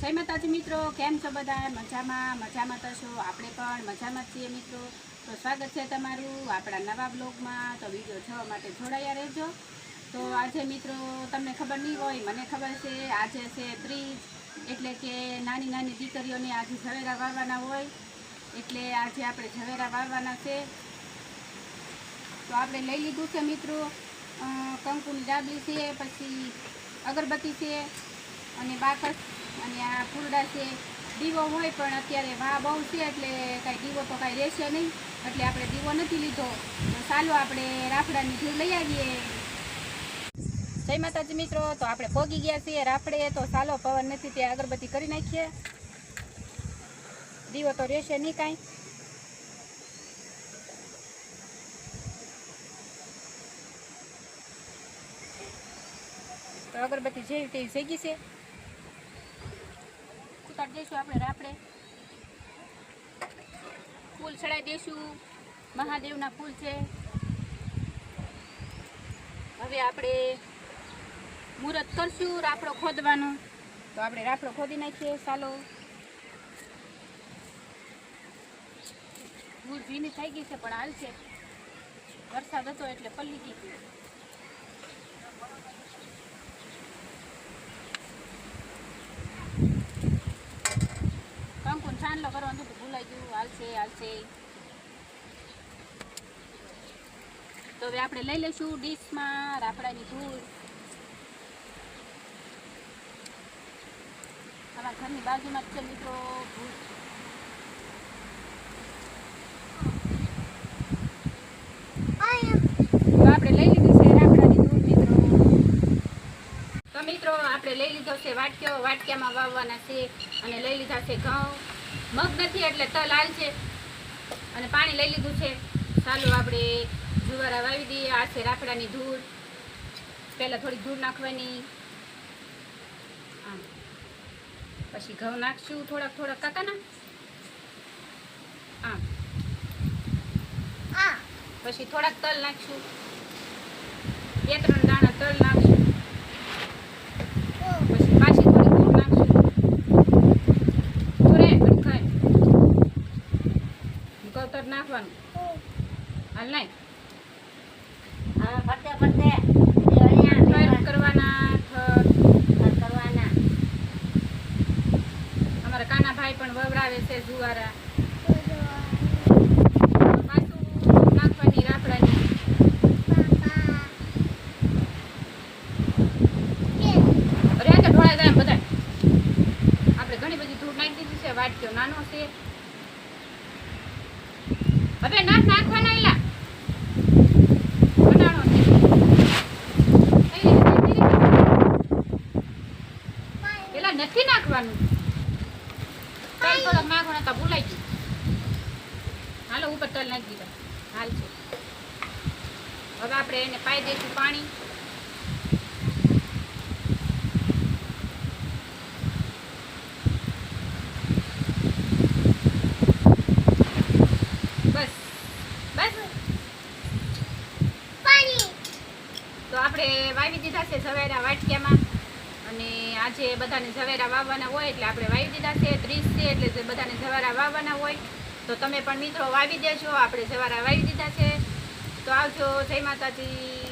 જય માતાજી મિત્રો, કેમ છો બધા? મજામાં તો છો? આપણે પણ મજામાં છીએ મિત્રો. તો સ્વાગત છે તમારું આપણા નવા બ્લોગમાં. તો વિડીયો જોવા માટે જોડાયા રહેજો. તો આજે મિત્રો તમને ખબર નહીં હોય, મને ખબર છે. આજે છે ત્રીજ, એટલે કે નાની નાની દીકરીઓને આજે ઝવેરા વાવવાના હોય, એટલે આજે આપણે ઝવેરા વાવવાના છે. તો આપણે લઈ લીધું છે મિત્રો કંકુની ડાબલી છે, પછી અગરબત્તી છે અને બાકસ અને આ ફૂલડા છે. દીવો હોય પણ અત્યારે વાહ બહુ છે એટલે કાંઈ દીવો તો કાંઈ રહેશે નહીં, એટલે આપણે દીવો નથી લીધો. તો ચાલો આપણે રાફડાની ધૂળ લઈ આવીએ. જય માતાજી મિત્રો, તો આપણે પોગી ગયા છીએ રાફડે. તો ચાલો પવન નથી ત્યાં અગરબત્તી કરી નાખીએ. દીવો તો રહેશે નહીં કાંઈ. તો અગરબત્તી જેવી તેવી થઈ ગઈ છે. ઉતારી દઈશું આપણે રાફડે. ફૂલ ચડાવી દઈશું, મહાદેવના ફૂલ છે. હવે આપણે મુહૂર્ત કરશું રાફડો ખોદવાનો. તો આપણે રાફડો ખોદી નાખીએ. ચાલો, ફૂલ ભીની થઈ ગઈ છે પણ હાલ છે. વરસાદ હતો એટલે પલ્લી ગઈ હતી. કંકુન છાનલો કરવાનું તો ભૂલાઈ ગયું. હાલશે. તો હવે આપણે લઈ લઈશું ડીશમાં રાફડાની ધૂળ. અમારા ઘરની બાજુમાં જ છે મિત્રો ધૂળ. તો આપણે લઈ લીધું છે રાફડાની ધૂળ મિત્રો. તો મિત્રો આપણે લઈ લીધો છે વાટક્યો. વાટક્યામાં વાવવાના છે. અને લઈ લીધા છે ઘઉં. મગ નથી એટલે તલ હાલ છે. અને પાણી લઈ લીધું છે. ચાલો આપણે જુવારા વાવી દઈએ. આ છે રાફડાની ધૂળ. પહેલાં થોડી ધૂળ નાખવાની, આમ પછી ઘઉં નાખશું થોડાક કાકાના, આમ પછી થોડાક તલ નાખશું. 2-3 દાણા તલ નાખશું. પછી પાછી થોડી ધૂળ નાખશું. કવતર નાખવાનું. હાલ નાય કરવાના. અમારા કાના ભાઈ પણ વવડાવે છે જુવારા. પાછું નાખવાની રાફડાની. અરે આ તો ઢોળાઈ જાય બધા. આપણે ઘણી બધી ધૂળ નાખી દીધી છે. વાટક્યો નાનો છે. હવે નાખવાના એલા બનાવો એલા નથી નાખવાનું. તલ થોડોક નાખવાના હતા, ભૂલાઈ ગયું. હાલો ઉપર તલ નાખી દીધા. હાલ છે. હવે આપણે એને પાઈ દઈશું પાણી. તો આપણે વાવી દીધા છે ઝવેરા વાટક્યામાં. અને આજે બધાને ઝવેરા વાવવાના હોય એટલે આપણે વાવી દીધા છે. 30 છે એટલે બધાને ઝવેરા વાવવાના હોય. તો તમે પણ મિત્રો વાવી દેજો. આપણે ઝવેરા વાવી દીધા છે. તો આવજો. જય માતાજી.